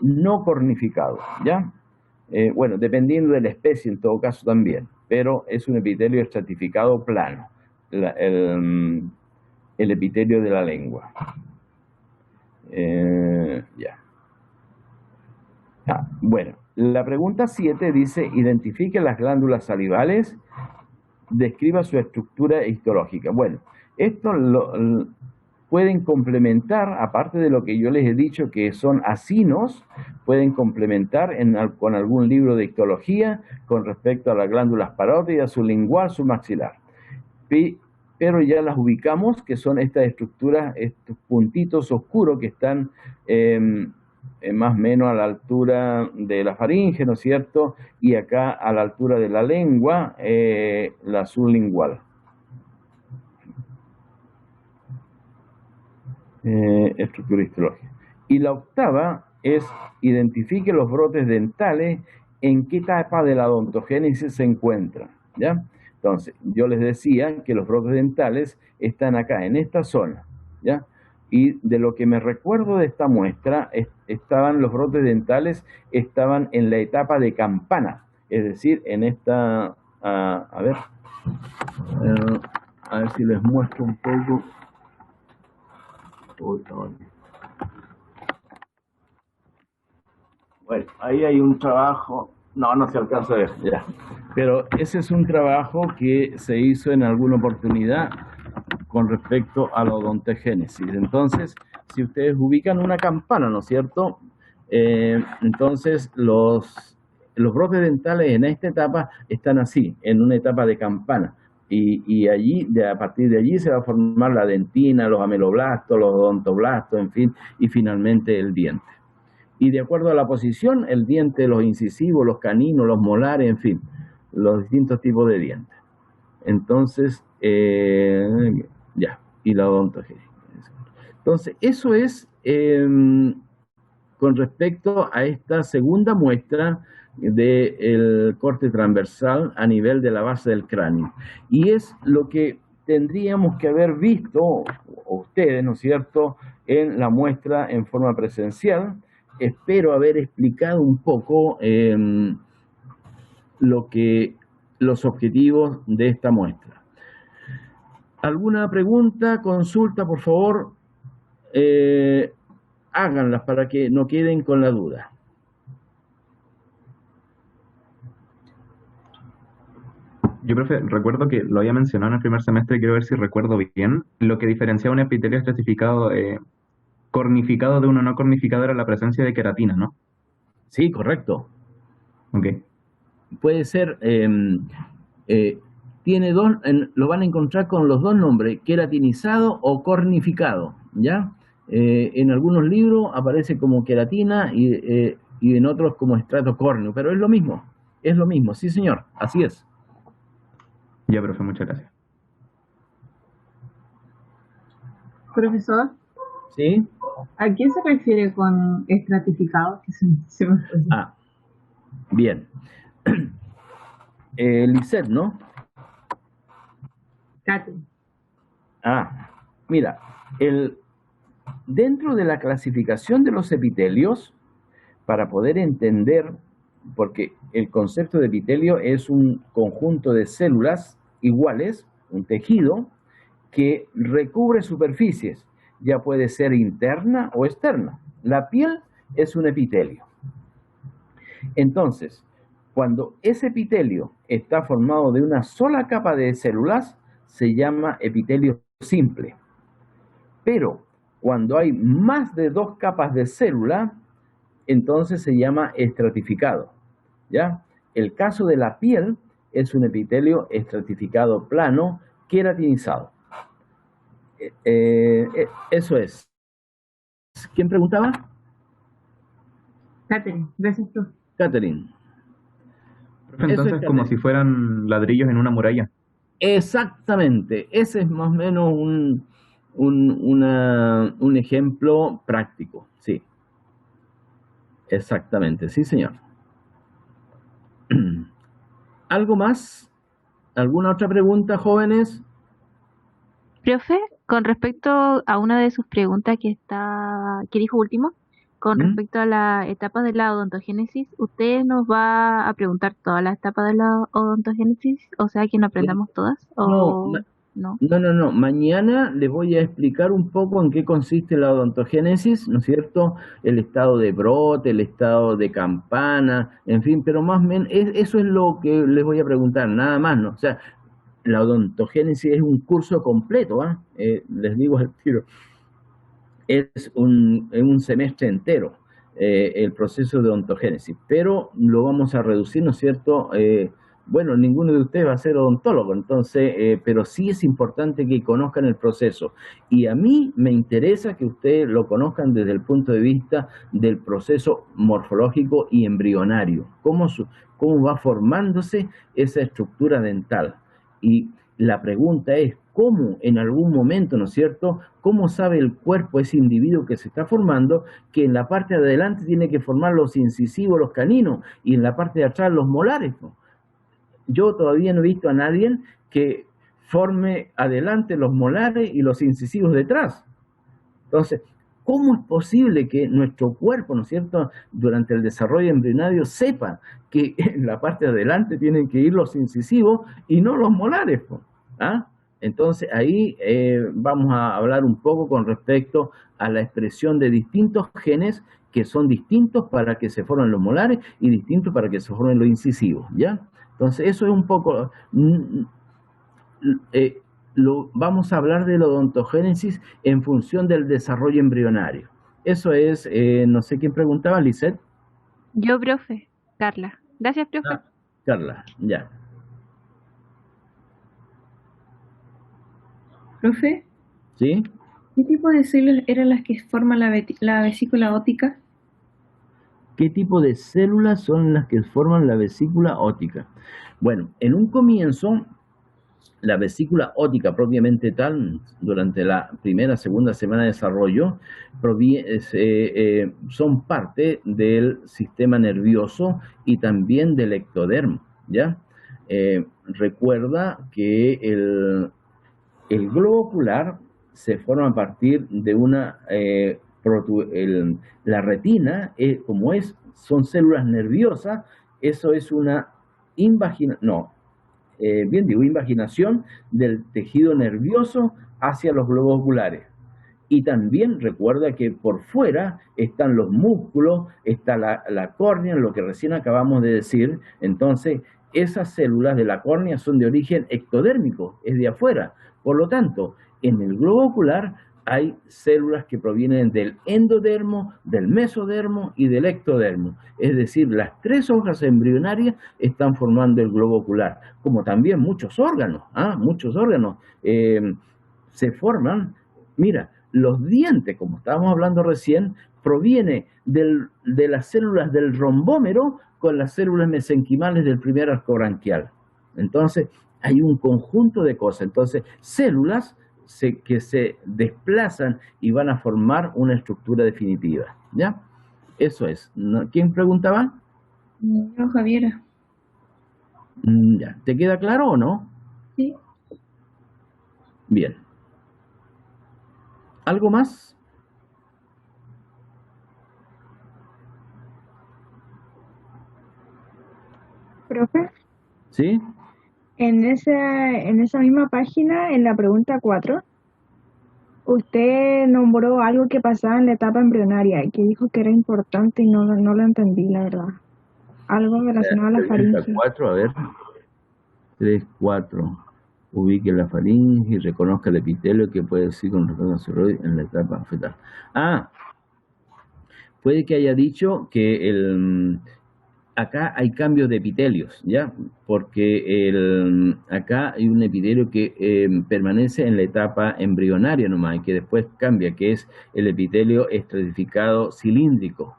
no cornificado, ¿ya? Bueno, dependiendo de la especie en todo caso también, pero es un epitelio estratificado plano, el epitelio de la lengua. Ya. Bueno, la pregunta 7 dice, identifique las glándulas salivales, describa su estructura histológica. Bueno, esto pueden complementar, aparte de lo que yo les he dicho que son acinos, pueden complementar con algún libro de histología con respecto a las glándulas parótidas, sublingual, submaxilar. Pero ya las ubicamos, que son estas estructuras, estos puntitos oscuros que están más o menos a la altura de la faringe, ¿no es cierto? Y acá a la altura de la lengua, la sublingual. Estructura histológica. Y la octava es, identifique los brotes dentales, en qué etapa de la odontogénesis se encuentran, ¿ya? Entonces, yo les decía que los brotes dentales están acá, en esta zona, ¿ya? Y de lo que me recuerdo de esta muestra, los brotes dentales estaban en la etapa de campana, es decir, en esta, a ver si les muestro un poco. Bueno, ahí hay un trabajo, no se alcanza a ver, ya. Pero ese es un trabajo que se hizo en alguna oportunidad con respecto a la odontogénesis. Entonces, si ustedes ubican una campana, ¿no es cierto? Entonces, los brotes dentales en esta etapa están así, en una etapa de campana. Y allí, a partir de allí se va a formar la dentina, los ameloblastos, los odontoblastos, en fin, y finalmente el diente. Y de acuerdo a la posición, el diente, los incisivos, los caninos, los molares, en fin, los distintos tipos de dientes. Entonces, ya, y la odontogénesis. Entonces, eso es con respecto a esta segunda muestra del corte transversal a nivel de la base del cráneo. Y es lo que tendríamos que haber visto, ustedes, ¿no es cierto?, en la muestra en forma presencial. Espero haber explicado un poco los objetivos de esta muestra. ¿Alguna pregunta, consulta, por favor? Háganlas para que no queden con la duda. Yo, profe, recuerdo que lo había mencionado en el primer semestre, quiero ver si recuerdo bien. Lo que diferenciaba un epitelio estratificado, cornificado de uno no cornificado era la presencia de queratina, ¿no? Sí, correcto. Ok. Puede ser, tiene dos, lo van a encontrar con los dos nombres, queratinizado o cornificado, ¿ya? En algunos libros aparece como queratina y en otros como estrato córneo, pero es lo mismo, sí señor, así es. Ya, profe, muchas gracias. Profesor, ¿Sí? ¿a qué se refiere con estratificado? Que se me fue. Ah, bien. Lisette, ¿no? Kate. Ah, mira, dentro de la clasificación de los epitelios, para poder entender, porque el concepto de epitelio es un conjunto de células iguales, un tejido, que recubre superficies, ya puede ser interna o externa. La piel es un epitelio. Entonces, cuando ese epitelio está formado de una sola capa de células, se llama epitelio simple. Pero cuando hay más de 2 capas de célula, entonces se llama estratificado, ¿ya? El caso de la piel es un epitelio estratificado plano, queratinizado. Eso es. ¿Quién preguntaba? Catherine, gracias, profe. Catherine. Profe, entonces es como si fueran ladrillos en una muralla. Exactamente, ese es más o menos un ejemplo práctico, sí. Exactamente, sí señor. ¿Algo más? ¿Alguna otra pregunta, jóvenes? Profe, con respecto a una de sus preguntas que dijo último, con respecto a la etapa de la odontogénesis, ¿usted nos va a preguntar todas las etapas de la odontogénesis? O sea, que no aprendamos todas, o no. No. Mañana les voy a explicar un poco en qué consiste la odontogénesis, ¿no es cierto? El estado de brote, el estado de campana, en fin, pero más o menos eso es lo que les voy a preguntar, nada más, ¿no? O sea, la odontogénesis es un curso completo, ¿ah? Les digo al tiro. Es un semestre entero el proceso de odontogénesis, pero lo vamos a reducir, ¿no es cierto? Bueno, ninguno de ustedes va a ser odontólogo, entonces, pero sí es importante que conozcan el proceso. Y a mí me interesa que ustedes lo conozcan desde el punto de vista del proceso morfológico y embrionario, cómo va formándose esa estructura dental. Y la pregunta es, ¿cómo en algún momento, ¿no es cierto?, cómo sabe el cuerpo, ese individuo que se está formando, que en la parte de adelante tiene que formar los incisivos, los caninos, y en la parte de atrás los molares, ¿no? Yo todavía no he visto a nadie que forme adelante los molares y los incisivos detrás. Entonces, ¿cómo es posible que nuestro cuerpo, ¿no es cierto?, durante el desarrollo embrionario sepa que en la parte de adelante tienen que ir los incisivos y no los molares? ¿Ah? Entonces, ahí vamos a hablar un poco con respecto a la expresión de distintos genes que son distintos para que se formen los molares y distintos para que se formen los incisivos, ¿ya? Entonces, eso es un poco... vamos a hablar de la odontogénesis en función del desarrollo embrionario. Eso es, no sé quién preguntaba, Lisette. Yo, profe, Carla. Gracias, profe. Carla, ya. Profe, ¿Sí? ¿qué tipo de células eran las que forman la vesícula óptica? ¿Qué tipo de células son las que forman la vesícula óptica? Bueno, en un comienzo la vesícula óptica propiamente tal, durante la primera, segunda semana de desarrollo, son parte del sistema nervioso y también del ectodermo, ¿ya? Recuerda que el globo ocular se forma a partir de una... la retina, son células nerviosas, eso es una invaginación del tejido nervioso hacia los globos oculares. Y también recuerda que por fuera están los músculos, está la córnea, lo que recién acabamos de decir. Entonces, esas células de la córnea son de origen ectodérmico, es de afuera. Por lo tanto, en el globo ocular hay células que provienen del endodermo, del mesodermo y del ectodermo. Es decir, las tres hojas embrionarias están formando el globo ocular, como también muchos órganos, se forman. Mira, los dientes, como estábamos hablando recién, proviene de las células del rombómero con las células mesenquimales del primer arco branquial. Entonces, hay un conjunto de cosas. Entonces, células que se desplazan y van a formar una estructura definitiva, ¿ya? Eso es. ¿Quién preguntaba? Yo, Javiera. Ya. ¿Te queda claro o no? Sí. Bien. ¿Algo más? Profe, ¿Sí? en esa misma página, en la pregunta 4, usted nombró algo que pasaba en la etapa embrionaria y que dijo que era importante y no lo entendí, la verdad. Algo relacionado a la faringe. 4, a ver. 3, 4. Ubique la faringe y reconozca el epitelio que puede decir con respecto a ceroide en la etapa fetal. Puede que haya dicho que acá hay cambios de epitelios, ¿ya? Porque acá hay un epitelio que permanece en la etapa embrionaria nomás y que después cambia, que es el epitelio estratificado cilíndrico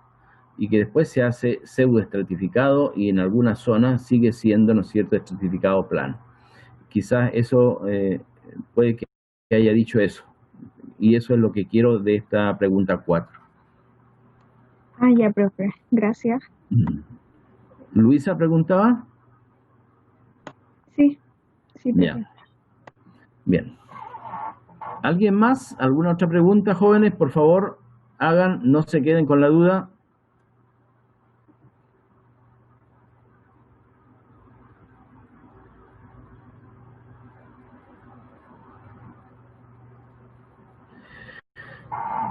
y que después se hace pseudoestratificado y en algunas zonas sigue siendo, ¿no es cierto?, estratificado plano. Quizás eso puede que haya dicho eso, y eso es lo que quiero de esta pregunta 4. Ya, profe. Gracias. ¿Luisa preguntaba? Sí, profe. Ya. Bien. ¿Alguien más? ¿Alguna otra pregunta, jóvenes? Por favor, hagan, no se queden con la duda.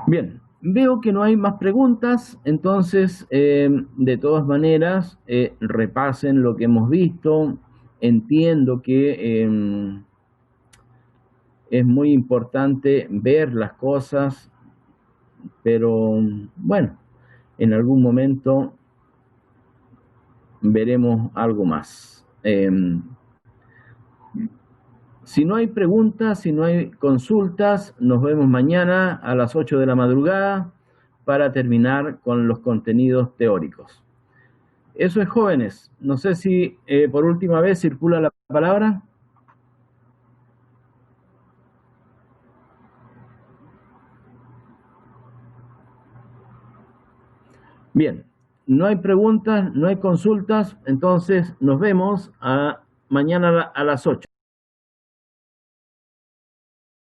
Bien, veo que no hay más preguntas, entonces, de todas maneras, repasen lo que hemos visto. Entiendo que es muy importante ver las cosas, pero bueno, en algún momento veremos algo más. Si no hay preguntas, si no hay consultas, nos vemos mañana a las 8 de la madrugada para terminar con los contenidos teóricos. Eso es, jóvenes. No sé si por última vez circula la palabra. Bien, no hay preguntas, no hay consultas, entonces nos vemos mañana a las 8.